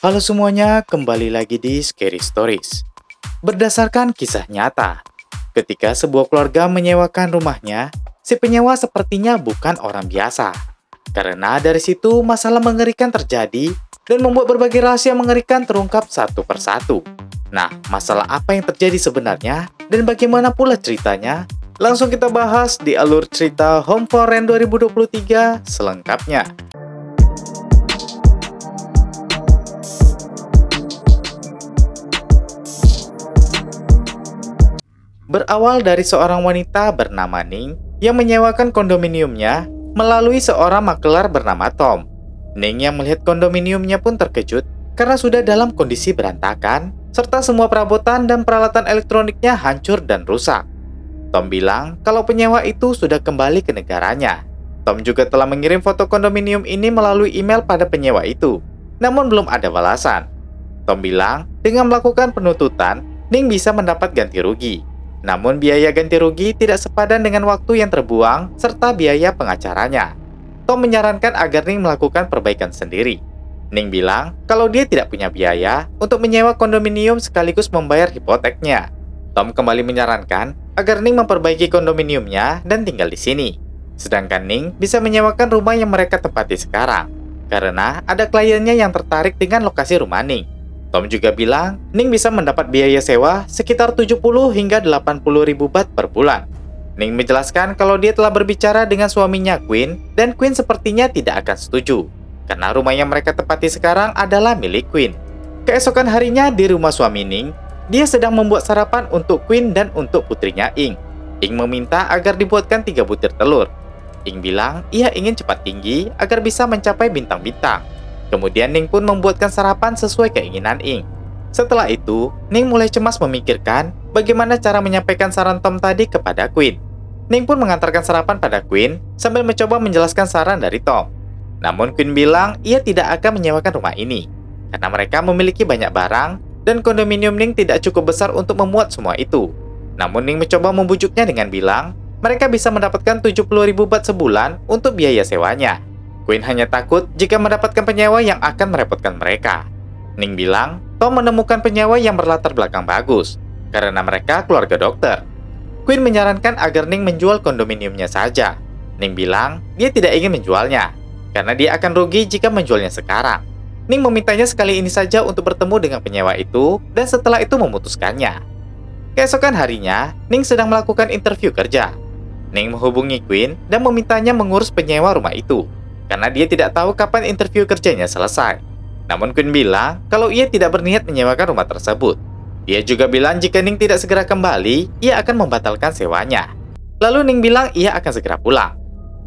Halo semuanya, kembali lagi di Scary Stories. Berdasarkan kisah nyata, ketika sebuah keluarga menyewakan rumahnya, si penyewa sepertinya bukan orang biasa. Karena dari situ masalah mengerikan terjadi dan membuat berbagai rahasia mengerikan terungkap satu persatu. Nah, masalah apa yang terjadi sebenarnya dan bagaimana pula ceritanya? Langsung kita bahas di alur cerita Home for Rent 2023 selengkapnya. Berawal dari seorang wanita bernama Ning yang menyewakan kondominiumnya melalui seorang makelar bernama Tom. Ning yang melihat kondominiumnya pun terkejut karena sudah dalam kondisi berantakan, serta semua perabotan dan peralatan elektroniknya hancur dan rusak. Tom bilang kalau penyewa itu sudah kembali ke negaranya. Tom juga telah mengirim foto kondominium ini melalui email pada penyewa itu, namun belum ada balasan. Tom bilang dengan melakukan penuntutan, Ning bisa mendapat ganti rugi. Namun biaya ganti rugi tidak sepadan dengan waktu yang terbuang serta biaya pengacaranya. Tom menyarankan agar Ning melakukan perbaikan sendiri. Ning bilang kalau dia tidak punya biaya untuk menyewa kondominium sekaligus membayar hipoteknya. Tom kembali menyarankan agar Ning memperbaiki kondominiumnya dan tinggal di sini. Sedangkan Ning bisa menyewakan rumah yang mereka tempati sekarang, karena ada kliennya yang tertarik dengan lokasi rumah Ning. Tom juga bilang, Ning bisa mendapat biaya sewa sekitar 70 hingga 80 ribu baht per bulan. Ning menjelaskan kalau dia telah berbicara dengan suaminya Queen, dan Queen sepertinya tidak akan setuju, karena rumah yang mereka tempati sekarang adalah milik Queen. Keesokan harinya di rumah suami Ning, dia sedang membuat sarapan untuk Queen dan untuk putrinya Ing. Ing meminta agar dibuatkan 3 butir telur. Ing bilang ia ingin cepat tinggi agar bisa mencapai bintang-bintang. Kemudian Ning pun membuatkan sarapan sesuai keinginan Ing. Setelah itu, Ning mulai cemas memikirkan bagaimana cara menyampaikan saran Tom tadi kepada Queen. Ning pun mengantarkan sarapan pada Queen sambil mencoba menjelaskan saran dari Tom. Namun Queen bilang ia tidak akan menyewakan rumah ini, karena mereka memiliki banyak barang dan kondominium Ning tidak cukup besar untuk memuat semua itu. Namun Ning mencoba membujuknya dengan bilang mereka bisa mendapatkan 70 ribu baht sebulan untuk biaya sewanya. Queen hanya takut jika mendapatkan penyewa yang akan merepotkan mereka. Ning bilang, Tom menemukan penyewa yang berlatar belakang bagus, karena mereka keluarga dokter. Queen menyarankan agar Ning menjual kondominiumnya saja. Ning bilang, dia tidak ingin menjualnya, karena dia akan rugi jika menjualnya sekarang. Ning memintanya sekali ini saja untuk bertemu dengan penyewa itu, dan setelah itu memutuskannya. Keesokan harinya, Ning sedang melakukan interview kerja. Ning menghubungi Queen dan memintanya mengurus penyewa rumah itu, karena dia tidak tahu kapan interview kerjanya selesai. Namun Queen bilang kalau ia tidak berniat menyewakan rumah tersebut. Dia juga bilang jika Ning tidak segera kembali, ia akan membatalkan sewanya. Lalu Ning bilang ia akan segera pulang.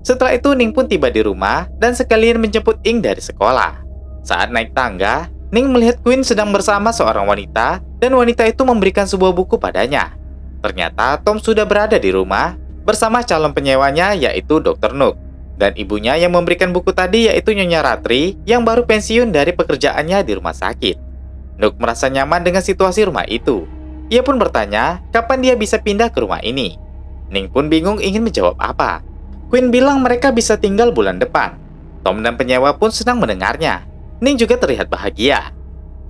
Setelah itu Ning pun tiba di rumah dan sekalian menjemput Ing dari sekolah. Saat naik tangga, Ning melihat Queen sedang bersama seorang wanita dan wanita itu memberikan sebuah buku padanya. Ternyata Tom sudah berada di rumah bersama calon penyewanya yaitu Dr. Nook. Dan ibunya yang memberikan buku tadi yaitu Nyonya Ratri yang baru pensiun dari pekerjaannya di rumah sakit. Nook merasa nyaman dengan situasi rumah itu. Ia pun bertanya kapan dia bisa pindah ke rumah ini. Ning pun bingung ingin menjawab apa. Queen bilang mereka bisa tinggal bulan depan. Tom dan penyewa pun senang mendengarnya. Ning juga terlihat bahagia.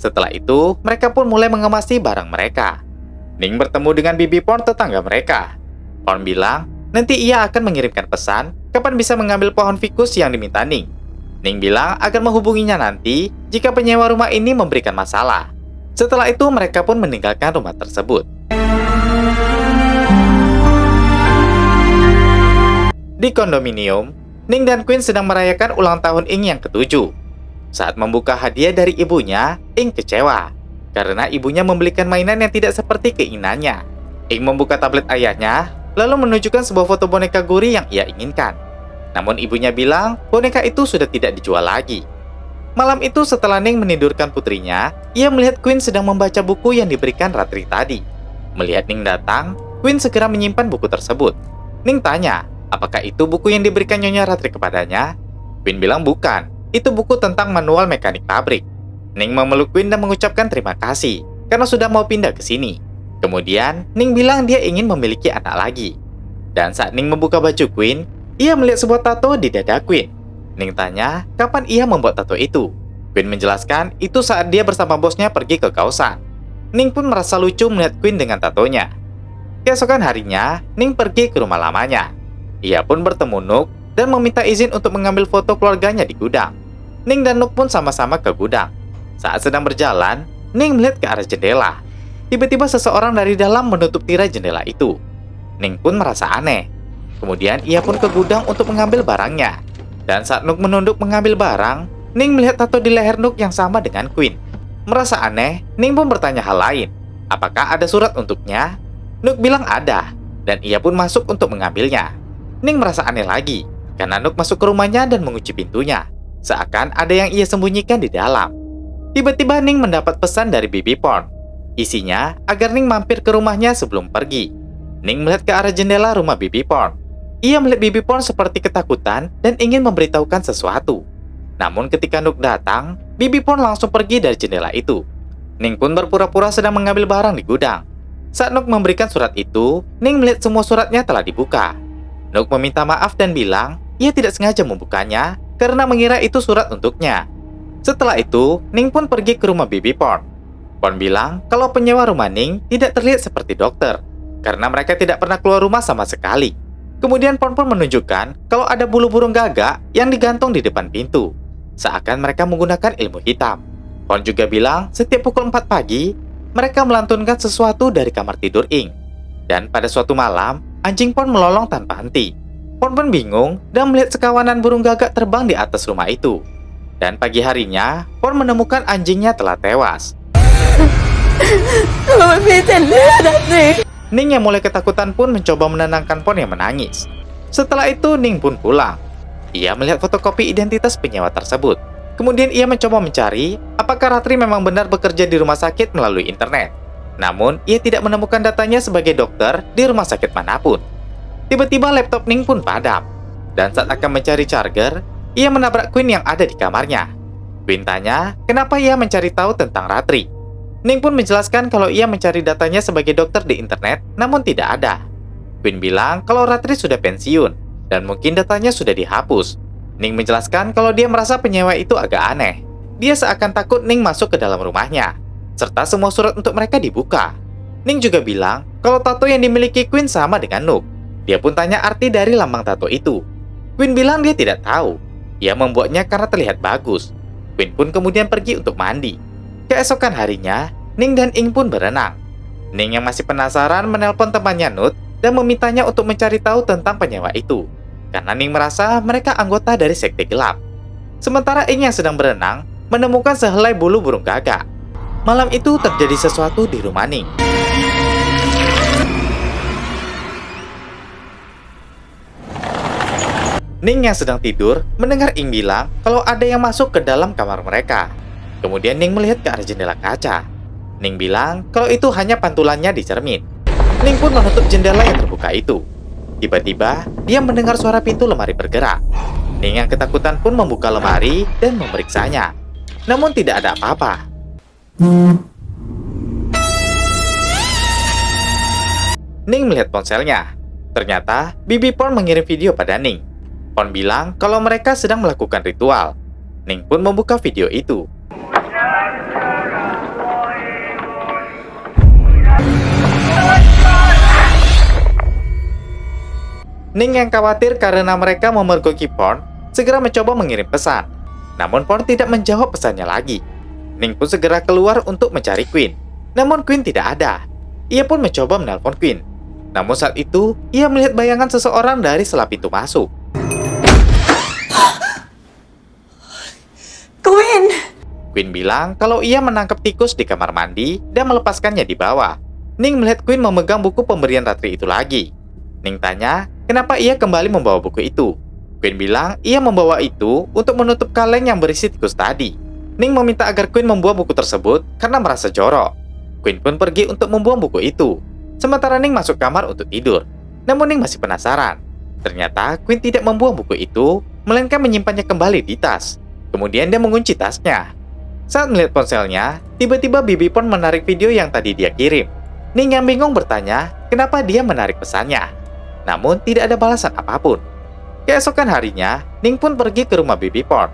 Setelah itu, mereka pun mulai mengemasi barang mereka. Ning bertemu dengan bibi Porn tetangga mereka. Porn bilang nanti ia akan mengirimkan pesan kapan bisa mengambil pohon fikus yang diminta Ning. Ning bilang agar menghubunginya nanti jika penyewa rumah ini memberikan masalah. Setelah itu mereka pun meninggalkan rumah tersebut. Di kondominium, Ning dan Queen sedang merayakan ulang tahun Ing yang ke-7. Saat membuka hadiah dari ibunya, Ing kecewa karena ibunya membelikan mainan yang tidak seperti keinginannya. Ing membuka tablet ayahnya lalu menunjukkan sebuah foto boneka gurih yang ia inginkan. Namun ibunya bilang boneka itu sudah tidak dijual lagi. Malam itu setelah Ning menidurkan putrinya, ia melihat Queen sedang membaca buku yang diberikan Ratri tadi. Melihat Ning datang, Queen segera menyimpan buku tersebut. Ning tanya, apakah itu buku yang diberikan Nyonya Ratri kepadanya? Queen bilang bukan, itu buku tentang manual mekanik pabrik. Ning memeluk Queen dan mengucapkan terima kasih karena sudah mau pindah ke sini. Kemudian, Ning bilang dia ingin memiliki anak lagi. Dan saat Ning membuka baju Queen, ia melihat sebuah tato di dada Queen. Ning tanya, kapan ia membuat tato itu? Queen menjelaskan itu saat dia bersama bosnya pergi ke kawasan. Ning pun merasa lucu melihat Queen dengan tatonya. Keesokan harinya, Ning pergi ke rumah lamanya. Ia pun bertemu Nook dan meminta izin untuk mengambil foto keluarganya di gudang. Ning dan Nook pun sama-sama ke gudang. Saat sedang berjalan, Ning melihat ke arah jendela. Tiba-tiba seseorang dari dalam menutup tirai jendela itu. Ning pun merasa aneh. Kemudian ia pun ke gudang untuk mengambil barangnya. Dan saat Nook menunduk mengambil barang, Ning melihat tato di leher Nook yang sama dengan Queen. Merasa aneh, Ning pun bertanya hal lain. Apakah ada surat untuknya? Nook bilang ada, dan ia pun masuk untuk mengambilnya. Ning merasa aneh lagi, karena Nook masuk ke rumahnya dan mengunci pintunya. Seakan ada yang ia sembunyikan di dalam. Tiba-tiba Ning mendapat pesan dari Bibi Porn. Isinya agar Ning mampir ke rumahnya sebelum pergi. Ning melihat ke arah jendela rumah Bibi Porn. Ia melihat Bibi Porn seperti ketakutan dan ingin memberitahukan sesuatu. Namun ketika Nook datang, Bibi Porn langsung pergi dari jendela itu. Ning pun berpura-pura sedang mengambil barang di gudang. Saat Nook memberikan surat itu, Ning melihat semua suratnya telah dibuka. Nook meminta maaf dan bilang ia tidak sengaja membukanya karena mengira itu surat untuknya. Setelah itu, Ning pun pergi ke rumah Bibi Porn. Porn bilang kalau penyewa rumah Ning tidak terlihat seperti dokter karena mereka tidak pernah keluar rumah sama sekali. Kemudian Porn pun menunjukkan kalau ada bulu burung gagak yang digantung di depan pintu. Seakan mereka menggunakan ilmu hitam. Porn juga bilang setiap pukul 4 pagi, mereka melantunkan sesuatu dari kamar tidur Ing. Dan pada suatu malam, anjing Porn melolong tanpa henti. Porn pun bingung dan melihat sekawanan burung gagak terbang di atas rumah itu. Dan pagi harinya, Porn menemukan anjingnya telah tewas. Ning yang mulai ketakutan pun mencoba menenangkan Porn yang menangis. Setelah itu, Ning pun pulang. Ia melihat fotokopi identitas penyewa tersebut. Kemudian ia mencoba mencari apakah Ratri memang benar bekerja di rumah sakit melalui internet. Namun, ia tidak menemukan datanya sebagai dokter di rumah sakit manapun. Tiba-tiba laptop Ning pun padam. Dan saat akan mencari charger, ia menabrak Queen yang ada di kamarnya. Queen tanya kenapa ia mencari tahu tentang Ratri. Ning pun menjelaskan kalau ia mencari datanya sebagai dokter di internet, namun tidak ada. Queen bilang kalau Ratri sudah pensiun dan mungkin datanya sudah dihapus. Ning menjelaskan kalau dia merasa penyewa itu agak aneh. Dia seakan takut Ning masuk ke dalam rumahnya, serta semua surat untuk mereka dibuka. Ning juga bilang kalau tato yang dimiliki Queen sama dengan Nook. Dia pun tanya arti dari lambang tato itu. Queen bilang dia tidak tahu. Ia membuatnya karena terlihat bagus. Queen pun kemudian pergi untuk mandi. Keesokan harinya, Ning dan Ing pun berenang. Ning yang masih penasaran menelpon temannya Nut dan memintanya untuk mencari tahu tentang penyewa itu. Karena Ning merasa mereka anggota dari sekte gelap. Sementara Ing yang sedang berenang menemukan sehelai bulu burung gagak. Malam itu terjadi sesuatu di rumah Ning. Ning yang sedang tidur mendengar Ing bilang kalau ada yang masuk ke dalam kamar mereka. Kemudian Ning melihat ke arah jendela kaca. Ning bilang kalau itu hanya pantulannya di cermin. Ning pun menutup jendela yang terbuka itu. Tiba-tiba, dia mendengar suara pintu lemari bergerak. Ning yang ketakutan pun membuka lemari dan memeriksanya. Namun tidak ada apa-apa. Ning melihat ponselnya. Ternyata, Bibi Porn mengirim video pada Ning. Porn bilang kalau mereka sedang melakukan ritual. Ning pun membuka video itu. Ning yang khawatir karena mereka memergoki Porn, segera mencoba mengirim pesan. Namun Porn tidak menjawab pesannya lagi. Ning pun segera keluar untuk mencari Queen. Namun Queen tidak ada. Ia pun mencoba menelpon Queen. Namun saat itu, ia melihat bayangan seseorang dari sela pintu masuk. Queen bilang kalau ia menangkap tikus di kamar mandi dan melepaskannya di bawah. Ning melihat Queen memegang buku pemberian Ratri itu lagi. Ning tanya kenapa ia kembali membawa buku itu. Queen bilang ia membawa itu untuk menutup kaleng yang berisi tikus tadi. Ning meminta agar Queen membuang buku tersebut karena merasa jorok. Queen pun pergi untuk membuang buku itu. Sementara Ning masuk kamar untuk tidur. Namun Ning masih penasaran. Ternyata Queen tidak membuang buku itu, melainkan menyimpannya kembali di tas. Kemudian dia mengunci tasnya. Saat melihat ponselnya, tiba-tiba Bibi Porn menarik video yang tadi dia kirim. Ning yang bingung bertanya kenapa dia menarik pesannya. Namun tidak ada balasan apapun. Keesokan harinya, Ning pun pergi ke rumah Bibi Porn.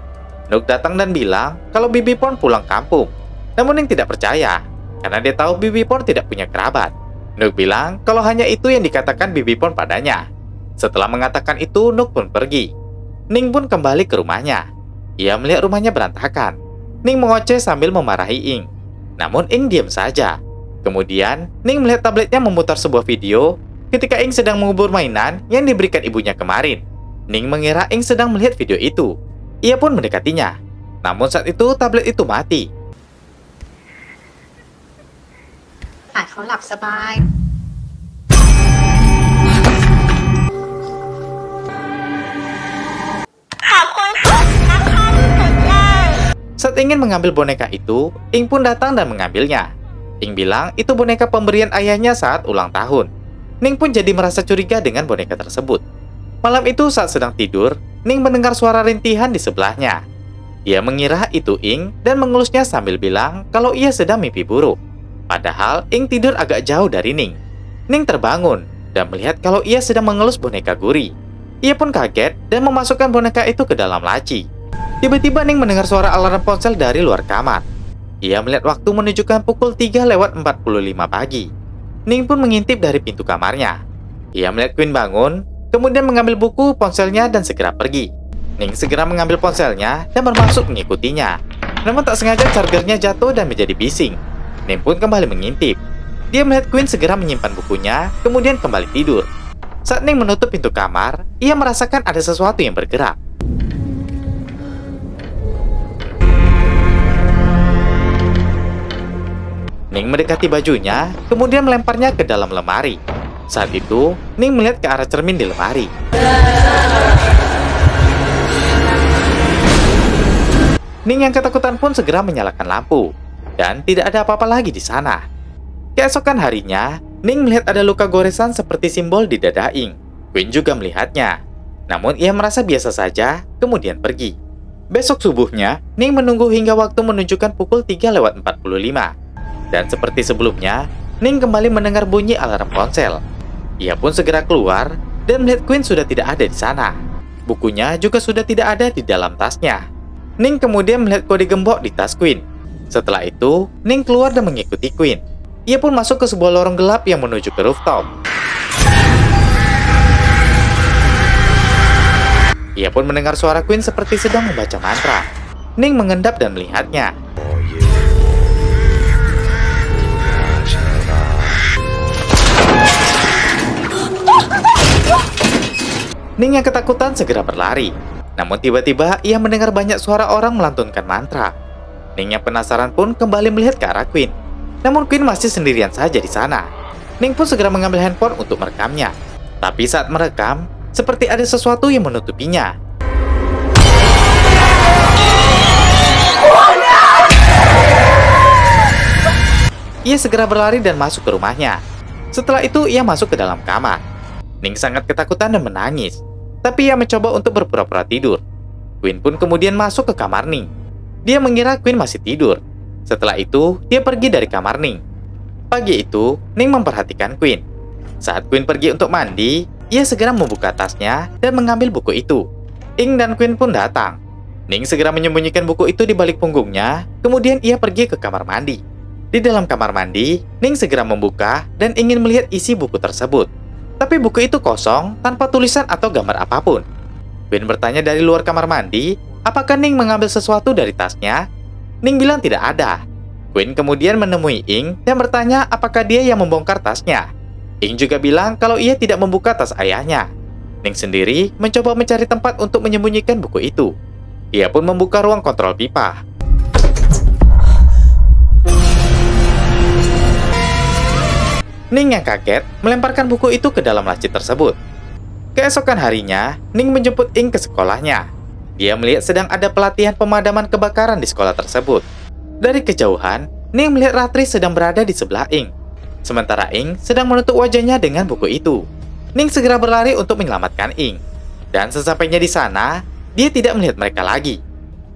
Nook datang dan bilang kalau Bibi Pon pulang kampung. Namun Ning tidak percaya, karena dia tahu Bibi Pon tidak punya kerabat. Nook bilang kalau hanya itu yang dikatakan Bibi Pon padanya. Setelah mengatakan itu, Nook pun pergi. Ning pun kembali ke rumahnya. Ia melihat rumahnya berantakan. Ning mengoceh sambil memarahi Ing. Namun Ing diam saja. Kemudian, Ning melihat tabletnya memutar sebuah video ketika Ing sedang mengubur mainan yang diberikan ibunya kemarin. Ning mengira Ing sedang melihat video itu. Ia pun mendekatinya. Namun saat itu tablet itu mati. เขาหลับสบาย Saat ingin mengambil boneka itu, Ing pun datang dan mengambilnya. Ing bilang itu boneka pemberian ayahnya saat ulang tahun. Ning pun jadi merasa curiga dengan boneka tersebut. Malam itu saat sedang tidur, Ning mendengar suara rintihan di sebelahnya. Dia mengira itu Ing dan mengelusnya sambil bilang kalau ia sedang mimpi buruk. Padahal Ing tidur agak jauh dari Ning. Ning terbangun dan melihat kalau ia sedang mengelus boneka Guri. Ia pun kaget dan memasukkan boneka itu ke dalam laci. Tiba-tiba Ning mendengar suara alarm ponsel dari luar kamar. Ia melihat waktu menunjukkan pukul 3:45 pagi. Ning pun mengintip dari pintu kamarnya. Ia melihat Queen bangun, kemudian mengambil buku, ponselnya, dan segera pergi. Ning segera mengambil ponselnya dan bermaksud mengikutinya. Namun tak sengaja chargernya jatuh dan menjadi bising. Ning pun kembali mengintip. Dia melihat Queen segera menyimpan bukunya, kemudian kembali tidur. Saat Ning menutup pintu kamar, ia merasakan ada sesuatu yang bergerak. Ning mendekati bajunya, kemudian melemparnya ke dalam lemari. Saat itu, Ning melihat ke arah cermin di lemari. Ning yang ketakutan pun segera menyalakan lampu, dan tidak ada apa-apa lagi di sana. Keesokan harinya, Ning melihat ada luka goresan seperti simbol di dada Ing. Queen juga melihatnya, namun ia merasa biasa saja, kemudian pergi. Besok subuhnya, Ning menunggu hingga waktu menunjukkan pukul 3:45. Dan seperti sebelumnya, Ning kembali mendengar bunyi alarm ponsel. Ia pun segera keluar dan melihat Queen sudah tidak ada di sana. Bukunya juga sudah tidak ada di dalam tasnya. Ning kemudian melihat kode gembok di tas Queen. Setelah itu, Ning keluar dan mengikuti Queen. Ia pun masuk ke sebuah lorong gelap yang menuju ke rooftop. Ia pun mendengar suara Queen seperti sedang membaca mantra. Ning mengendap dan melihatnya. Ning yang ketakutan segera berlari. Namun tiba-tiba ia mendengar banyak suara orang melantunkan mantra. Ning yang penasaran pun kembali melihat ke arah Queen. Namun Queen masih sendirian saja di sana. Ning pun segera mengambil handphone untuk merekamnya. Tapi saat merekam, seperti ada sesuatu yang menutupinya. Ia segera berlari dan masuk ke rumahnya. Setelah itu ia masuk ke dalam kamar. Ning sangat ketakutan dan menangis. Tapi ia mencoba untuk berpura-pura tidur. Queen pun kemudian masuk ke kamar Ning. Dia mengira Queen masih tidur. Setelah itu, dia pergi dari kamar Ning. Pagi itu, Ning memperhatikan Queen. Saat Queen pergi untuk mandi, ia segera membuka tasnya dan mengambil buku itu. Ing dan Queen pun datang. Ning segera menyembunyikan buku itu di balik punggungnya, kemudian ia pergi ke kamar mandi. Di dalam kamar mandi, Ning segera membuka dan ingin melihat isi buku tersebut. Tapi buku itu kosong, tanpa tulisan atau gambar apapun. Queen bertanya dari luar kamar mandi, apakah Ning mengambil sesuatu dari tasnya? Ning bilang tidak ada. Queen kemudian menemui Ing dan bertanya apakah dia yang membongkar tasnya. Ing juga bilang kalau ia tidak membuka tas ayahnya. Ning sendiri mencoba mencari tempat untuk menyembunyikan buku itu. Ia pun membuka ruang kontrol pipa. Ning yang kaget melemparkan buku itu ke dalam laci tersebut. Keesokan harinya, Ning menjemput Ing ke sekolahnya. Dia melihat sedang ada pelatihan pemadaman kebakaran di sekolah tersebut. Dari kejauhan, Ning melihat Ratri sedang berada di sebelah Ing. Sementara Ing sedang menutup wajahnya dengan buku itu. Ning segera berlari untuk menyelamatkan Ing. Dan sesampainya di sana, dia tidak melihat mereka lagi.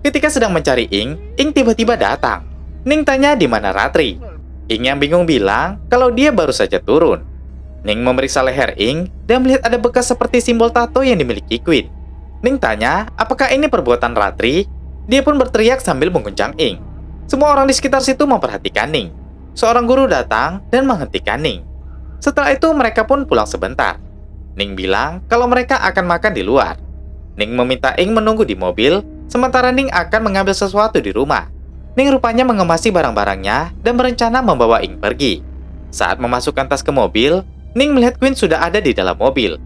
Ketika sedang mencari Ing tiba-tiba datang. Ning tanya di mana Ratri. Ing yang bingung bilang kalau dia baru saja turun. Ning memeriksa leher Ing dan melihat ada bekas seperti simbol tato yang dimiliki Queen. Ning tanya apakah ini perbuatan Ratri. Dia pun berteriak sambil mengguncang Ing. Semua orang di sekitar situ memperhatikan Ning. Seorang guru datang dan menghentikan Ning. Setelah itu mereka pun pulang sebentar. Ning bilang kalau mereka akan makan di luar. Ning meminta Ing menunggu di mobil, sementara Ning akan mengambil sesuatu di rumah. Ning rupanya mengemasi barang-barangnya dan berencana membawa Ing pergi. Saat memasukkan tas ke mobil, Ning melihat Queen sudah ada di dalam mobil.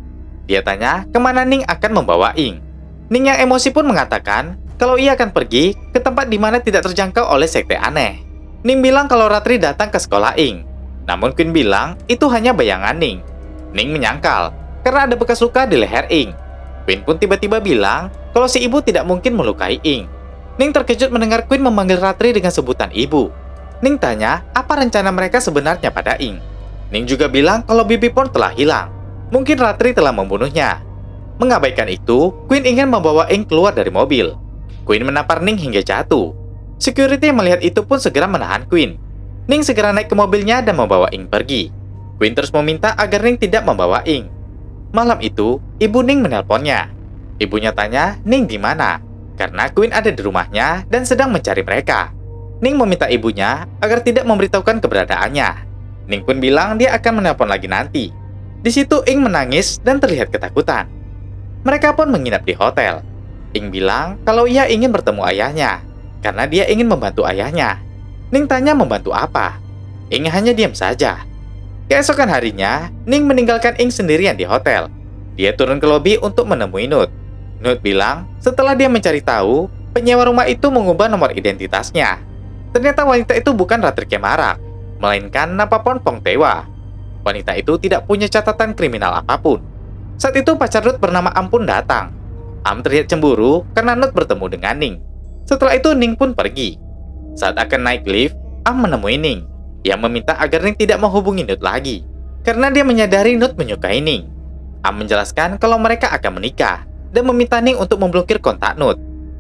Dia tanya kemana Ning akan membawa Ing. Ning yang emosi pun mengatakan kalau ia akan pergi ke tempat di mana tidak terjangkau oleh sekte aneh. Ning bilang kalau Ratri datang ke sekolah Ing. Namun Queen bilang itu hanya bayangan Ning. Ning menyangkal karena ada bekas luka di leher Ing. Queen pun tiba-tiba bilang kalau si ibu tidak mungkin melukai Ing. Ning terkejut mendengar Queen memanggil Ratri dengan sebutan ibu. Ning tanya apa rencana mereka sebenarnya pada Ing. Ning juga bilang kalau Bibi Pon telah hilang. Mungkin Ratri telah membunuhnya. Mengabaikan itu, Queen ingin membawa Ing keluar dari mobil. Queen menampar Ning hingga jatuh. Security melihat itu pun segera menahan Queen. Ning segera naik ke mobilnya dan membawa Ing pergi. Queen terus meminta agar Ning tidak membawa Ing. Malam itu, ibu Ning menelponnya. Ibunya tanya Ning di mana, karena Queen ada di rumahnya dan sedang mencari mereka. Ning meminta ibunya agar tidak memberitahukan keberadaannya. Ning pun bilang dia akan menelpon lagi nanti. Di situ Ing menangis dan terlihat ketakutan. Mereka pun menginap di hotel. Ing bilang kalau ia ingin bertemu ayahnya, karena dia ingin membantu ayahnya. Ning tanya membantu apa. Ing hanya diam saja. Keesokan harinya, Ning meninggalkan Ing sendirian di hotel. Dia turun ke lobi untuk menemui Nut. Nut bilang setelah dia mencari tahu, penyewa rumah itu mengubah nomor identitasnya. Ternyata wanita itu bukan Ratri Kemarak, melainkan Napapon Pongtewa. Wanita itu tidak punya catatan kriminal apapun. Saat itu pacar Nut bernama Am pun datang. Am terlihat cemburu karena Nut bertemu dengan Ning. Setelah itu Ning pun pergi. Saat akan naik lift, Am menemui Ning. Ia meminta agar Ning tidak menghubungi Nut lagi, karena dia menyadari Nut menyukai Ning. Am menjelaskan kalau mereka akan menikah dan meminta Ning untuk memblokir kontak Nut.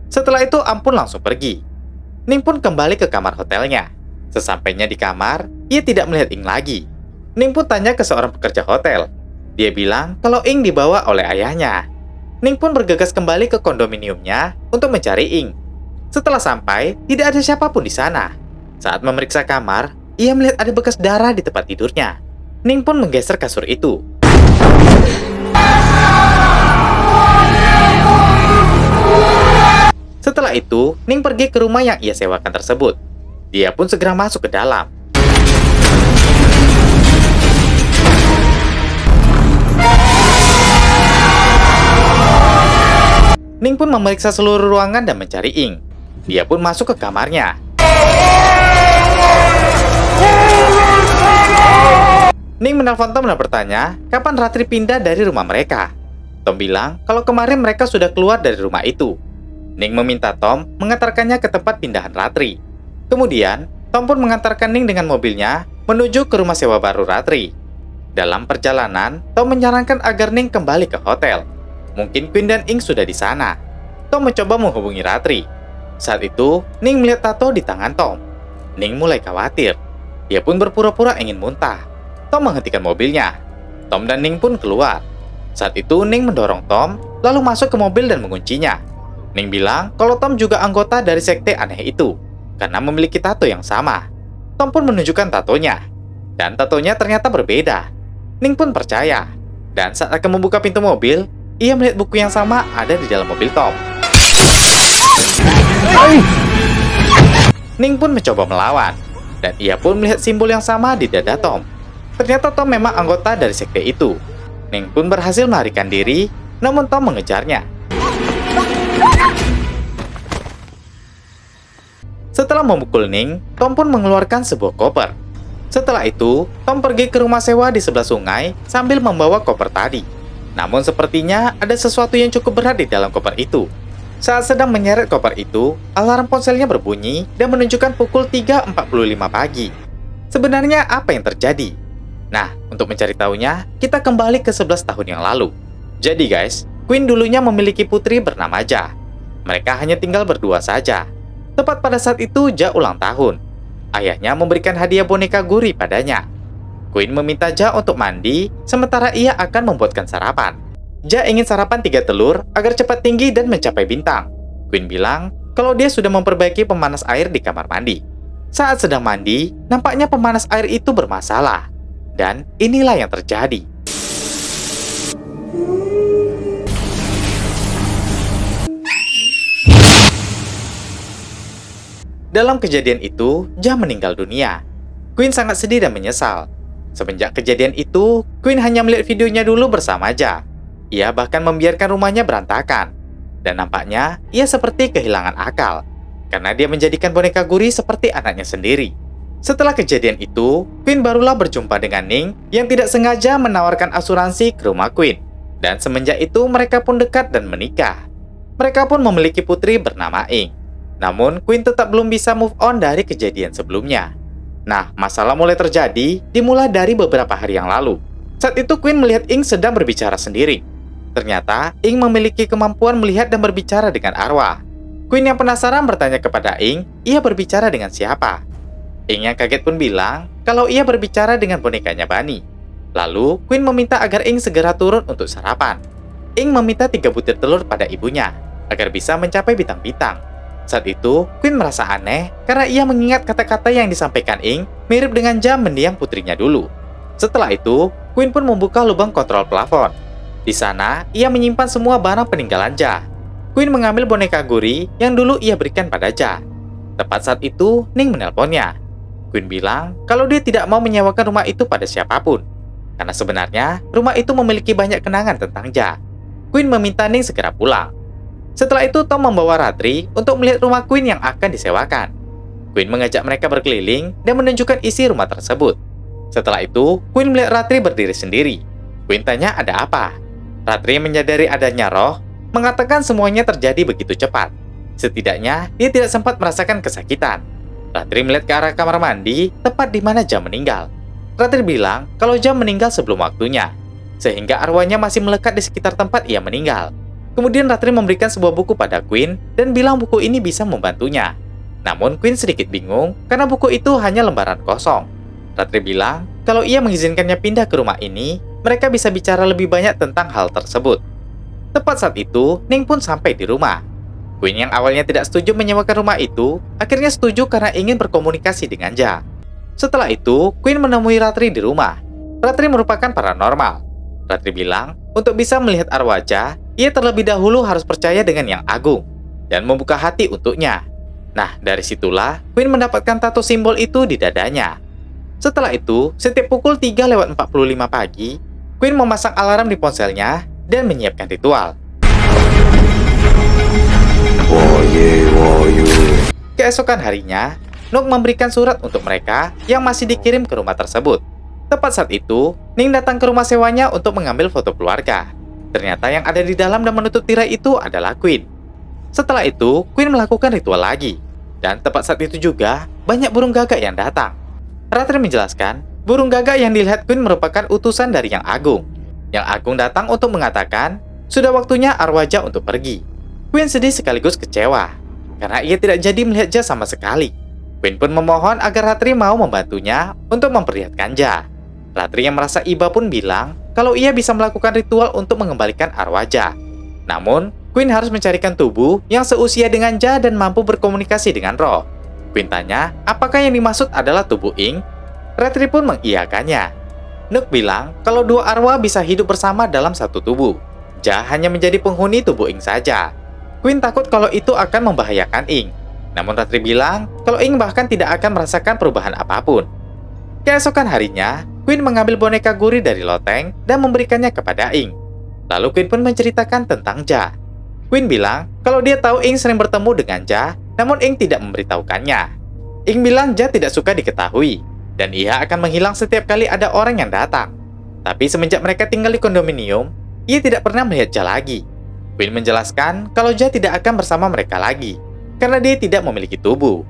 Setelah itu Am pun langsung pergi. Ning pun kembali ke kamar hotelnya. Sesampainya di kamar, ia tidak melihat Ing lagi. Ning pun tanya ke seorang pekerja hotel. Dia bilang kalau Ing dibawa oleh ayahnya. Ning pun bergegas kembali ke kondominiumnya untuk mencari Ing. Setelah sampai, tidak ada siapapun di sana. Saat memeriksa kamar, ia melihat ada bekas darah di tempat tidurnya. Ning pun menggeser kasur itu. Setelah itu, Ning pergi ke rumah yang ia sewakan tersebut. Dia pun segera masuk ke dalam. Ning pun memeriksa seluruh ruangan dan mencari Ing. Dia pun masuk ke kamarnya. Ning menelpon Tom dan bertanya kapan Ratri pindah dari rumah mereka. Tom bilang kalau kemarin mereka sudah keluar dari rumah itu. Ning meminta Tom mengantarkannya ke tempat pindahan Ratri. Kemudian, Tom pun mengantarkan Ning dengan mobilnya menuju ke rumah sewa baru Ratri. Dalam perjalanan, Tom menyarankan agar Ning kembali ke hotel. Mungkin Queen dan Ing sudah di sana. Tom mencoba menghubungi Ratri. Saat itu, Ning melihat tato di tangan Tom. Ning mulai khawatir. Dia pun berpura-pura ingin muntah. Tom menghentikan mobilnya. Tom dan Ning pun keluar. Saat itu, Ning mendorong Tom, lalu masuk ke mobil dan menguncinya. Ning bilang kalau Tom juga anggota dari sekte aneh itu, karena memiliki tato yang sama. Tom pun menunjukkan tatonya. Dan tatonya ternyata berbeda. Ning pun percaya. Dan saat akan membuka pintu mobil, ia melihat buku yang sama ada di dalam mobil Tom. Ning pun mencoba melawan. Dan ia pun melihat simbol yang sama di dada Tom. Ternyata Tom memang anggota dari sekte itu. Ning pun berhasil melarikan diri, namun Tom mengejarnya. Setelah memukul Ning, Tom pun mengeluarkan sebuah koper. Setelah itu, Tom pergi ke rumah sewa di sebelah sungai sambil membawa koper tadi. Namun sepertinya ada sesuatu yang cukup berat di dalam koper itu. Saat sedang menyeret koper itu, alarm ponselnya berbunyi dan menunjukkan pukul 3.45 pagi. Sebenarnya apa yang terjadi? Nah, untuk mencari tahunya, kita kembali ke 11 tahun yang lalu. Jadi guys, Queen dulunya memiliki putri bernama Ja. Mereka hanya tinggal berdua saja. Tepat pada saat itu Ja ulang tahun. Ayahnya memberikan hadiah boneka gurih padanya. Queen meminta Ja untuk mandi, sementara ia akan membuatkan sarapan. Ja ingin sarapan 3 telur agar cepat tinggi dan mencapai bintang. Queen bilang kalau dia sudah memperbaiki pemanas air di kamar mandi. Saat sedang mandi, nampaknya pemanas air itu bermasalah. Dan inilah yang terjadi. Dalam kejadian itu, Jah meninggal dunia. Queen sangat sedih dan menyesal. Semenjak kejadian itu, Queen hanya melihat videonya dulu bersama Jah. Ia bahkan membiarkan rumahnya berantakan. Dan nampaknya, ia seperti kehilangan akal. Karena dia menjadikan boneka Guri seperti anaknya sendiri. Setelah kejadian itu, Queen barulah berjumpa dengan Ning yang tidak sengaja menawarkan asuransi ke rumah Queen. Dan semenjak itu mereka pun dekat dan menikah. Mereka pun memiliki putri bernama Ing. Namun, Queen tetap belum bisa move on dari kejadian sebelumnya. Nah, masalah mulai terjadi dimulai dari beberapa hari yang lalu. Saat itu Queen melihat Ing sedang berbicara sendiri. Ternyata, Ing memiliki kemampuan melihat dan berbicara dengan arwah. Queen yang penasaran bertanya kepada Ing, ia berbicara dengan siapa? Ing yang kaget pun bilang kalau ia berbicara dengan bonekanya Bunny. Lalu, Queen meminta agar Ing segera turun untuk sarapan. Ing meminta 3 butir telur pada ibunya, agar bisa mencapai bintang-bintang. Saat itu, Queen merasa aneh karena ia mengingat kata-kata yang disampaikan Ing mirip dengan Jah mendiang putrinya dulu. Setelah itu, Queen pun membuka lubang kontrol plafon. Di sana, ia menyimpan semua barang peninggalan Jah. Queen mengambil boneka Guri yang dulu ia berikan pada Jah. Tepat saat itu, Ning menelponnya. Queen bilang kalau dia tidak mau menyewakan rumah itu pada siapapun. Karena sebenarnya, rumah itu memiliki banyak kenangan tentang Jah. Queen meminta Ning segera pulang. Setelah itu, Tom membawa Ratri untuk melihat rumah Queen yang akan disewakan. Queen mengajak mereka berkeliling dan menunjukkan isi rumah tersebut. Setelah itu, Queen melihat Ratri berdiri sendiri. Queen tanya ada apa. Ratri menyadari adanya roh, mengatakan semuanya terjadi begitu cepat. Setidaknya, dia tidak sempat merasakan kesakitan. Ratri melihat ke arah kamar mandi, tepat di mana Jah meninggal. Ratri bilang kalau Jah meninggal sebelum waktunya, sehingga arwahnya masih melekat di sekitar tempat ia meninggal. Kemudian Ratri memberikan sebuah buku pada Queen dan bilang buku ini bisa membantunya. Namun Queen sedikit bingung karena buku itu hanya lembaran kosong. Ratri bilang kalau ia mengizinkannya pindah ke rumah ini, mereka bisa bicara lebih banyak tentang hal tersebut. Tepat saat itu, Ning pun sampai di rumah. Queen yang awalnya tidak setuju menyewakan rumah itu, akhirnya setuju karena ingin berkomunikasi dengan Jah. Setelah itu, Queen menemui Ratri di rumah. Ratri merupakan paranormal. Ratri bilang, untuk bisa melihat arwah Jah, ia terlebih dahulu harus percaya dengan Yang Agung, dan membuka hati untuknya. Nah, dari situlah, Queen mendapatkan tato simbol itu di dadanya. Setelah itu, setiap pukul 3:45 pagi, Queen memasang alarm di ponselnya dan menyiapkan ritual. Keesokan harinya, Nook memberikan surat untuk mereka yang masih dikirim ke rumah tersebut. Tepat saat itu, Ning datang ke rumah sewanya untuk mengambil foto keluarga. Ternyata yang ada di dalam dan menutup tirai itu adalah Queen. Setelah itu, Queen melakukan ritual lagi. Dan tepat saat itu juga, banyak burung gagak yang datang. Ratri menjelaskan, burung gagak yang dilihat Queen merupakan utusan dari Yang Agung. Yang Agung datang untuk mengatakan, sudah waktunya arwah Jah untuk pergi. Queen sedih sekaligus kecewa, karena ia tidak jadi melihat Jah sama sekali. Queen pun memohon agar Ratri mau membantunya untuk memperlihatkan Jah. Ratri yang merasa iba pun bilang kalau ia bisa melakukan ritual untuk mengembalikan arwah Jah. Namun, Queen harus mencarikan tubuh yang seusia dengan Jah dan mampu berkomunikasi dengan roh. Queen tanya, apakah yang dimaksud adalah tubuh Ing? Ratri pun mengiyakannya. Nook bilang kalau 2 arwah bisa hidup bersama dalam satu tubuh. Jah hanya menjadi penghuni tubuh Ing saja. Queen takut kalau itu akan membahayakan Ing. Namun Ratri bilang kalau Ing bahkan tidak akan merasakan perubahan apapun. Keesokan harinya, Queen mengambil boneka Guri dari loteng dan memberikannya kepada Ing. Lalu Queen pun menceritakan tentang Jah. Queen bilang kalau dia tahu Ing sering bertemu dengan Jah, namun Ing tidak memberitahukannya. Ing bilang Jah tidak suka diketahui, dan ia akan menghilang setiap kali ada orang yang datang. Tapi semenjak mereka tinggal di kondominium, ia tidak pernah melihat Jah lagi. Queen menjelaskan kalau Jah tidak akan bersama mereka lagi, karena dia tidak memiliki tubuh.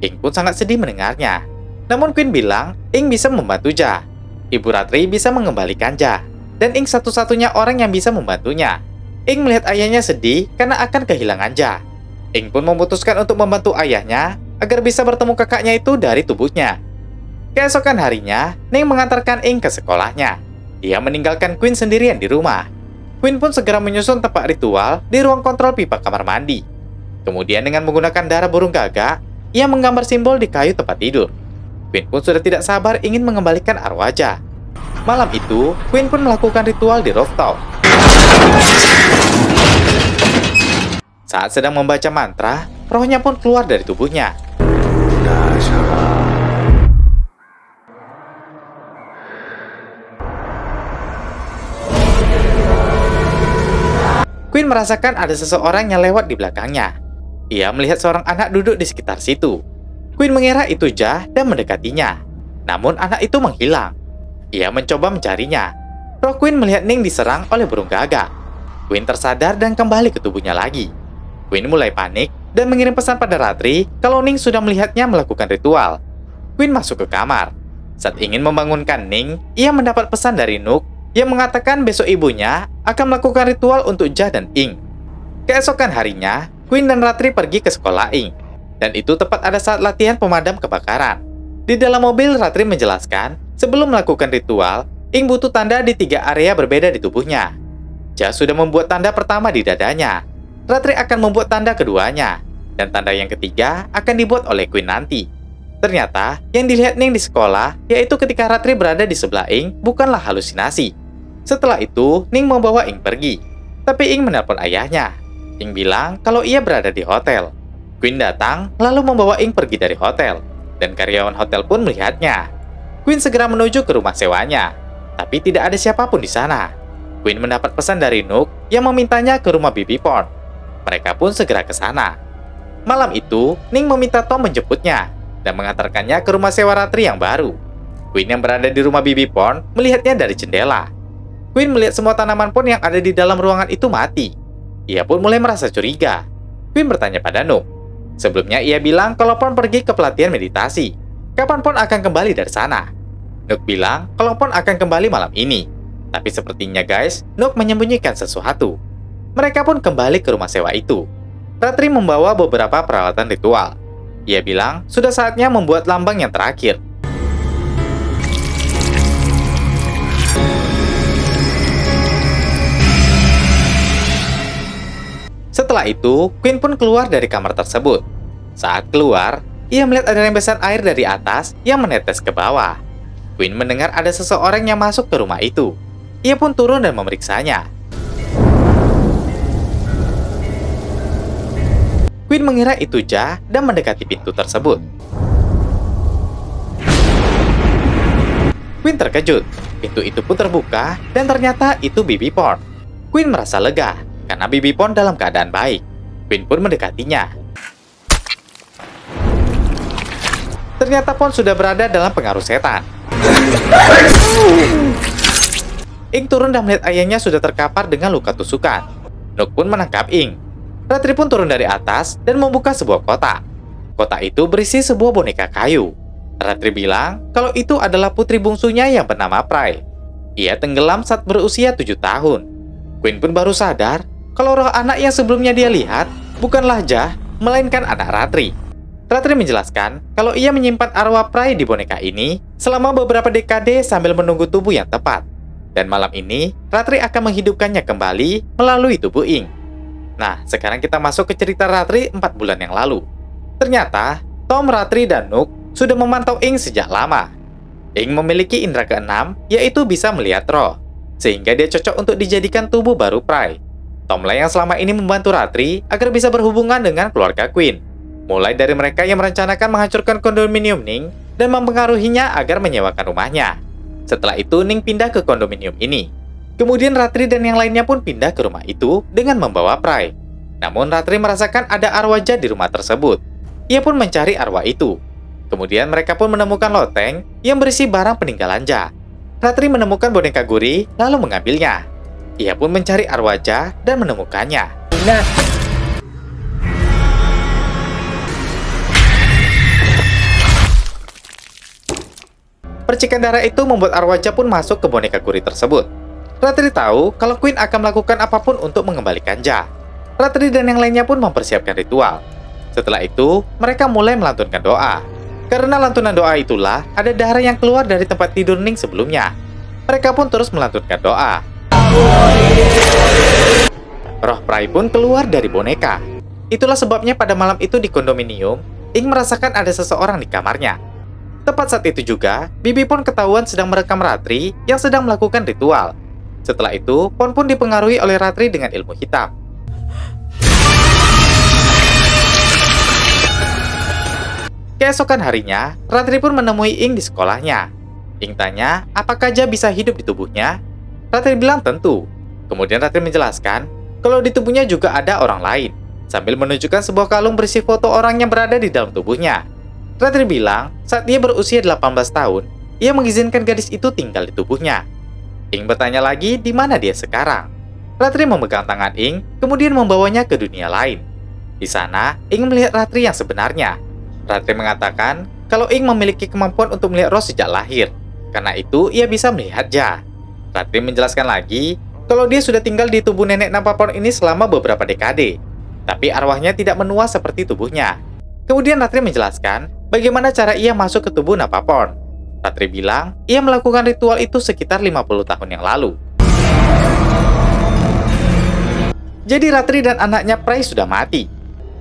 Ing pun sangat sedih mendengarnya. Namun Queen bilang, Ing bisa membantu Jah. Ibu Ratri bisa mengembalikan Jah, dan Ing satu-satunya orang yang bisa membantunya. Ing melihat ayahnya sedih karena akan kehilangan Jah. Ing pun memutuskan untuk membantu ayahnya agar bisa bertemu kakaknya itu dari tubuhnya. Keesokan harinya, Ning mengantarkan Ing ke sekolahnya. Dia meninggalkan Queen sendirian di rumah. Queen pun segera menyusun tempat ritual di ruang kontrol pipa kamar mandi. Kemudian dengan menggunakan darah burung gagak, ia menggambar simbol di kayu tempat tidur. Queen pun sudah tidak sabar ingin mengembalikan arwah Jah. Malam itu, Queen pun melakukan ritual di rooftop. Saat sedang membaca mantra, rohnya pun keluar dari tubuhnya. Queen merasakan ada seseorang yang lewat di belakangnya. Ia melihat seorang anak duduk di sekitar situ. Queen mengira itu Jah dan mendekatinya. Namun anak itu menghilang. Ia mencoba mencarinya. Roh Queen melihat Ning diserang oleh burung gagak. Queen tersadar dan kembali ke tubuhnya lagi. Queen mulai panik dan mengirim pesan pada Ratri kalau Ning sudah melihatnya melakukan ritual. Queen masuk ke kamar. Saat ingin membangunkan Ning, ia mendapat pesan dari Nook yang mengatakan besok ibunya akan melakukan ritual untuk Jah dan Ing. Keesokan harinya, Queen dan Ratri pergi ke sekolah Ing. Dan itu tepat ada saat latihan pemadam kebakaran. Di dalam mobil, Ratri menjelaskan, sebelum melakukan ritual, Ing butuh tanda di 3 area berbeda di tubuhnya. Jah sudah membuat tanda pertama di dadanya. Ratri akan membuat tanda keduanya. Dan tanda yang ketiga akan dibuat oleh Queen nanti. Ternyata, yang dilihat Ning di sekolah, yaitu ketika Ratri berada di sebelah Ing, bukanlah halusinasi. Setelah itu, Ning membawa Ing pergi. Tapi Ing menelpon ayahnya. Ing bilang kalau ia berada di hotel. Queen datang, lalu membawa Ing pergi dari hotel. Dan karyawan hotel pun melihatnya. Queen segera menuju ke rumah sewanya. Tapi tidak ada siapapun di sana. Queen mendapat pesan dari Nook yang memintanya ke rumah Bibi Porn. Mereka pun segera ke sana. Malam itu, Ning meminta Tom menjemputnya dan mengantarkannya ke rumah sewa Ratri yang baru. Queen yang berada di rumah Bibi Porn melihatnya dari jendela. Queen melihat semua tanaman pon yang ada di dalam ruangan itu mati. Ia pun mulai merasa curiga. Queen bertanya pada Nook. Sebelumnya ia bilang kalau Pon pergi ke pelatihan meditasi. Kapan Pon akan kembali dari sana? Nook bilang kalau Pon akan kembali malam ini. Tapi sepertinya guys, Nook menyembunyikan sesuatu. Mereka pun kembali ke rumah sewa itu. Ratri membawa beberapa peralatan ritual. Ia bilang sudah saatnya membuat lambang yang terakhir. Setelah itu, Queen pun keluar dari kamar tersebut. Saat keluar, ia melihat ada rembesan air dari atas yang menetes ke bawah. Queen mendengar ada seseorang yang masuk ke rumah itu. Ia pun turun dan memeriksanya. Queen mengira itu Jah dan mendekati pintu tersebut. Queen terkejut. Pintu itu pun terbuka dan ternyata itu Bibi Porn. Queen merasa lega karena Bibi Porn dalam keadaan baik. Queen pun mendekatinya. Ternyata Porn sudah berada dalam pengaruh setan. Ing turun dan melihat ayahnya sudah terkapar dengan luka tusukan. Nook pun menangkap Ing. Ratri pun turun dari atas dan membuka sebuah kotak. Kotak itu berisi sebuah boneka kayu. Ratri bilang kalau itu adalah putri bungsunya yang bernama Prai. Ia tenggelam saat berusia 7 tahun. Queen pun baru sadar kalau roh anak yang sebelumnya dia lihat bukanlah Jah, melainkan anak Ratri. Ratri menjelaskan kalau ia menyimpan arwah Prai di boneka ini selama beberapa dekade sambil menunggu tubuh yang tepat. Dan malam ini, Ratri akan menghidupkannya kembali melalui tubuh Ing. Nah, sekarang kita masuk ke cerita Ratri 4 bulan yang lalu. Ternyata, Tom, Ratri, dan Nook sudah memantau Ing sejak lama. Ing memiliki indera keenam, yaitu bisa melihat roh, sehingga dia cocok untuk dijadikan tubuh baru Prai. Tomlah yang selama ini membantu Ratri agar bisa berhubungan dengan keluarga Queen. Mulai dari mereka yang merencanakan menghancurkan kondominium Ning dan mempengaruhinya agar menyewakan rumahnya. Setelah itu Ning pindah ke kondominium ini. Kemudian Ratri dan yang lainnya pun pindah ke rumah itu dengan membawa Prai. Namun Ratri merasakan ada arwah Jah di rumah tersebut. Ia pun mencari arwah itu. Kemudian mereka pun menemukan loteng yang berisi barang peninggalan Jah. Ratri menemukan boneka gurih lalu mengambilnya. Ia pun mencari arwah Jah dan menemukannya. Percikan darah itu membuat arwah Jah pun masuk ke boneka gurih tersebut. Ratri tahu kalau Queen akan melakukan apapun untuk mengembalikan Jah. Ratri dan yang lainnya pun mempersiapkan ritual. Setelah itu, mereka mulai melantunkan doa. Karena lantunan doa itulah ada darah yang keluar dari tempat tidur Ning sebelumnya. Mereka pun terus melantunkan doa. Roh Prai pun keluar dari boneka. Itulah sebabnya pada malam itu di kondominium, Ing merasakan ada seseorang di kamarnya. Tepat saat itu juga, Bibi Pon ketahuan sedang merekam Ratri yang sedang melakukan ritual. Setelah itu, Pon pun dipengaruhi oleh Ratri dengan ilmu hitam. Keesokan harinya, Ratri pun menemui Ing di sekolahnya. Ing tanya, apakah Ja bisa hidup di tubuhnya? Ratri bilang tentu. Kemudian Ratri menjelaskan, kalau di tubuhnya juga ada orang lain, sambil menunjukkan sebuah kalung berisi foto orang yang berada di dalam tubuhnya. Ratri bilang, saat dia berusia 18 tahun, ia mengizinkan gadis itu tinggal di tubuhnya. Ing bertanya lagi di mana dia sekarang. Ratri memegang tangan Ing, kemudian membawanya ke dunia lain. Di sana, Ing melihat Ratri yang sebenarnya. Ratri mengatakan kalau Ing memiliki kemampuan untuk melihat roh sejak lahir. Karena itu, ia bisa melihat Ja. Ratri menjelaskan lagi kalau dia sudah tinggal di tubuh nenek Napapon ini selama beberapa dekade. Tapi arwahnya tidak menua seperti tubuhnya. Kemudian Ratri menjelaskan bagaimana cara ia masuk ke tubuh Napapon. Ratri bilang ia melakukan ritual itu sekitar 50 tahun yang lalu. Jadi Ratri dan anaknya Prai sudah mati.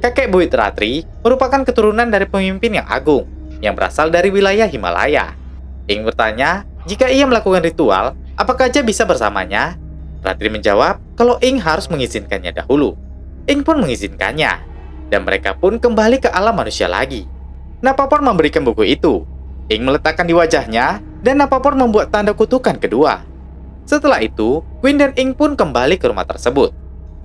Kakek buyut Ratri merupakan keturunan dari pemimpin yang agung yang berasal dari wilayah Himalaya. Ing bertanya jika ia melakukan ritual, apakah Ja bisa bersamanya? Ratri menjawab kalau Ing harus mengizinkannya dahulu. Ing pun mengizinkannya, dan mereka pun kembali ke alam manusia lagi. Napapon memberikan buku itu. Ing meletakkan di wajahnya, dan Napapon membuat tanda kutukan kedua. Setelah itu, Queen dan Ing pun kembali ke rumah tersebut.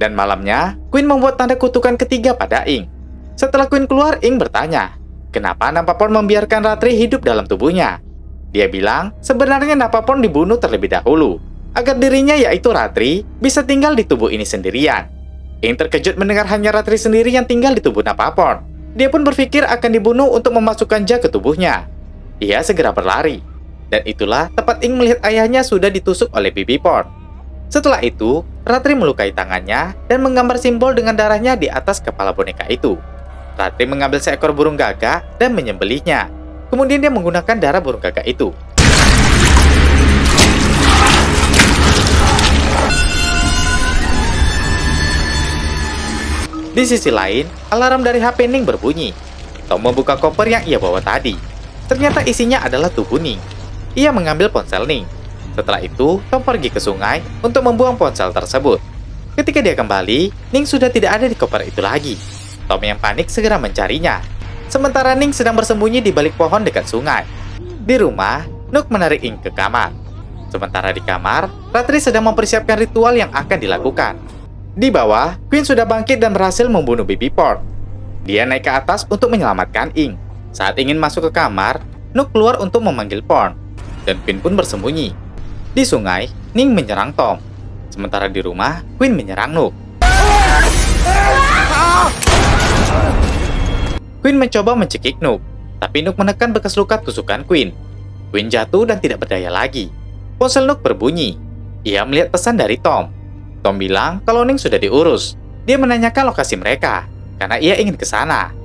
Dan malamnya, Queen membuat tanda kutukan ketiga pada Ing. Setelah Queen keluar, Ing bertanya, kenapa Napapon membiarkan Ratri hidup dalam tubuhnya? Dia bilang, sebenarnya Napapon dibunuh terlebih dahulu, agar dirinya yaitu Ratri bisa tinggal di tubuh ini sendirian. Ing terkejut mendengar hanya Ratri sendiri yang tinggal di tubuh Napapon. Dia pun berpikir akan dibunuh untuk memasukkan Ja ke tubuhnya. Ia segera berlari. Dan itulah tepat Ing melihat ayahnya sudah ditusuk oleh Bibi Pon. Setelah itu, Ratri melukai tangannya dan menggambar simbol dengan darahnya di atas kepala boneka itu. Ratri mengambil seekor burung gagak dan menyembelihnya. Kemudian dia menggunakan darah burung gagak itu. Di sisi lain, alarm dari HP Ning berbunyi. Tom membuka koper yang ia bawa tadi. Ternyata isinya adalah tubuh Ning. Ia mengambil ponsel Ning. Setelah itu, Tom pergi ke sungai untuk membuang ponsel tersebut. Ketika dia kembali, Ning sudah tidak ada di koper itu lagi. Tom yang panik segera mencarinya. Sementara Ning sedang bersembunyi di balik pohon dekat sungai. Di rumah, Nook menarik Ing ke kamar. Sementara di kamar, Ratri sedang mempersiapkan ritual yang akan dilakukan. Di bawah, Queen sudah bangkit dan berhasil membunuh Bibi Pon. Dia naik ke atas untuk menyelamatkan Ing. Saat ingin masuk ke kamar, Nook keluar untuk memanggil Pon. Dan Queen pun bersembunyi. Di sungai, Ning menyerang Tom. Sementara di rumah, Queen menyerang Nook. Queen mencoba mencekik Nook, tapi Nook menekan bekas luka tusukan Queen. Queen jatuh dan tidak berdaya lagi. Ponsel Nook berbunyi. Ia melihat pesan dari Tom. Tom bilang kalau Ning sudah diurus. Dia menanyakan lokasi mereka, karena ia ingin ke sana.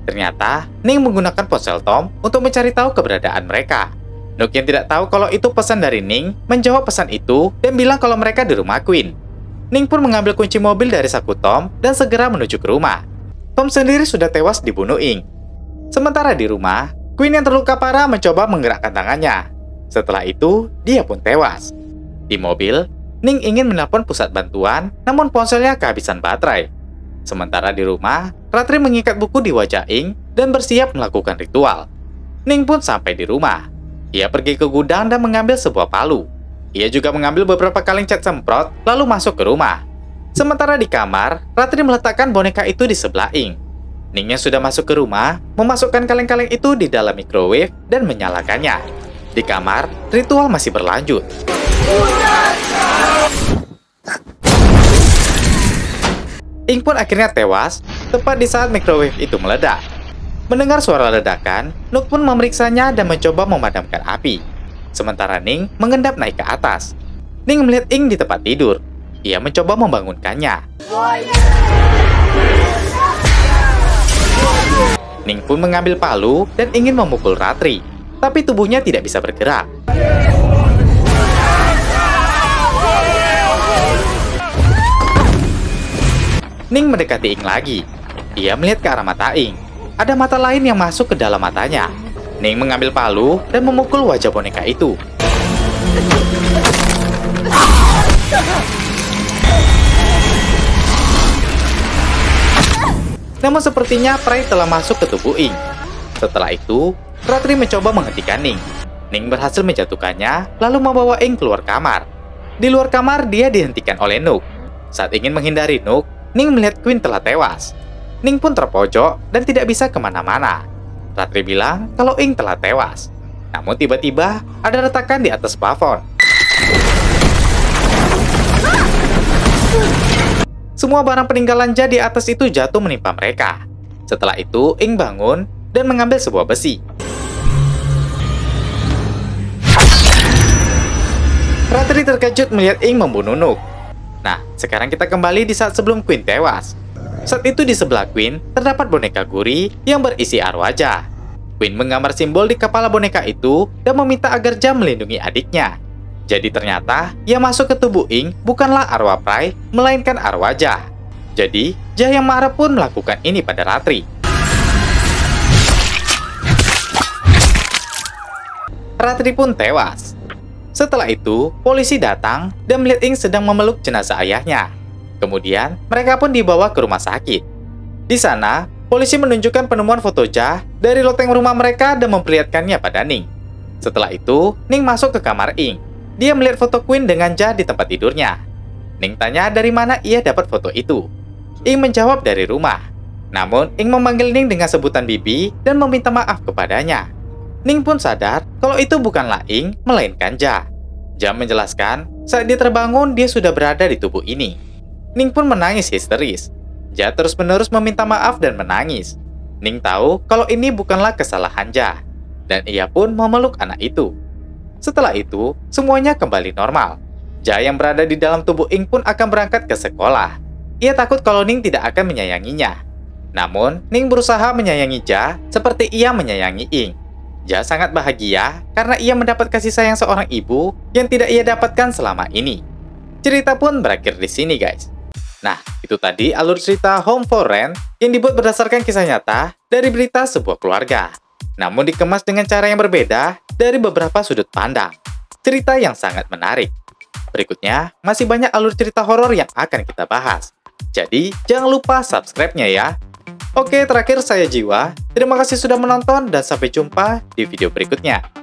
Ternyata, Ning menggunakan ponsel Tom untuk mencari tahu keberadaan mereka. Nook yang tidak tahu kalau itu pesan dari Ning, menjawab pesan itu dan bilang kalau mereka di rumah Queen. Ning pun mengambil kunci mobil dari saku Tom dan segera menuju ke rumah. Tom sendiri sudah tewas dibunuh Ing. Sementara di rumah, Queen yang terluka parah mencoba menggerakkan tangannya. Setelah itu, dia pun tewas. Di mobil, Ning ingin menelpon pusat bantuan, namun ponselnya kehabisan baterai. Sementara di rumah, Ratri mengikat buku di wajah Ing dan bersiap melakukan ritual. Ning pun sampai di rumah. Ia pergi ke gudang dan mengambil sebuah palu. Ia juga mengambil beberapa kaleng cat semprot, lalu masuk ke rumah. Sementara di kamar, Ratri meletakkan boneka itu di sebelah Ing. Ning yang sudah masuk ke rumah, memasukkan kaleng-kaleng itu di dalam microwave dan menyalakannya. Di kamar, ritual masih berlanjut. Ing pun akhirnya tewas, tepat di saat microwave itu meledak. Mendengar suara ledakan, Nook pun memeriksanya dan mencoba memadamkan api. Sementara Ning mengendap naik ke atas. Ning melihat Ing di tempat tidur. Ia mencoba membangunkannya. Ning pun mengambil palu dan ingin memukul Ratri, tapi tubuhnya tidak bisa bergerak. Ning mendekati Ing lagi. Ia melihat ke arah mata Ing. Ada mata lain yang masuk ke dalam matanya. Ning mengambil palu dan memukul wajah boneka itu. Namun sepertinya Prai telah masuk ke tubuh Ing. Setelah itu, Ratri mencoba menghentikan Ning. Ning berhasil menjatuhkannya, lalu membawa Ing keluar kamar. Di luar kamar, dia dihentikan oleh Nook. Saat ingin menghindari Nook, Ning melihat Queen telah tewas. Ning pun terpojok dan tidak bisa kemana-mana. Ratri bilang kalau Ing telah tewas. Namun tiba-tiba ada retakan di atas plafon. Semua barang peninggalan Ja di atas itu jatuh menimpa mereka. Setelah itu, Ing bangun dan mengambil sebuah besi. Ratri terkejut melihat Ing membunuh Nook. Nah, sekarang kita kembali di saat sebelum Queen tewas. Saat itu di sebelah Queen, terdapat boneka Guri yang berisi arwah Ja. Queen menggambar simbol di kepala boneka itu dan meminta agar Ja melindungi adiknya. Jadi ternyata, yang masuk ke tubuh Ing bukanlah arwah Prai, melainkan arwah Ja. Jadi, Ja yang marah pun melakukan ini pada Ratri. Ratri pun tewas. Setelah itu, polisi datang dan melihat Ing sedang memeluk jenazah ayahnya. Kemudian, mereka pun dibawa ke rumah sakit. Di sana, polisi menunjukkan penemuan foto Ja dari loteng rumah mereka dan memperlihatkannya pada Ning. Setelah itu, Ning masuk ke kamar Ing. Dia melihat foto Queen dengan Ja di tempat tidurnya. Ning tanya dari mana ia dapat foto itu. Ing menjawab dari rumah. Namun, Ing memanggil Ning dengan sebutan Bibi dan meminta maaf kepadanya. Ning pun sadar kalau itu bukanlah Ing, melainkan Ja. Ja menjelaskan, saat dia terbangun, dia sudah berada di tubuh ini. Ning pun menangis histeris. Ja terus-menerus meminta maaf dan menangis. Ning tahu kalau ini bukanlah kesalahan Ja. Dan ia pun memeluk anak itu. Setelah itu, semuanya kembali normal. Ja yang berada di dalam tubuh Ing pun akan berangkat ke sekolah. Ia takut kalau Ning tidak akan menyayanginya. Namun, Ning berusaha menyayangi Ja seperti ia menyayangi Ing. Ja sangat bahagia karena ia mendapat kasih sayang seorang ibu yang tidak ia dapatkan selama ini. Cerita pun berakhir di sini, guys. Nah, itu tadi alur cerita Home for Rent yang dibuat berdasarkan kisah nyata dari berita sebuah keluarga. Namun dikemas dengan cara yang berbeda dari beberapa sudut pandang. Cerita yang sangat menarik. Berikutnya, masih banyak alur cerita horor yang akan kita bahas. Jadi, jangan lupa subscribe-nya ya. Oke, terakhir saya Jiwa. Terima kasih sudah menonton dan sampai jumpa di video berikutnya.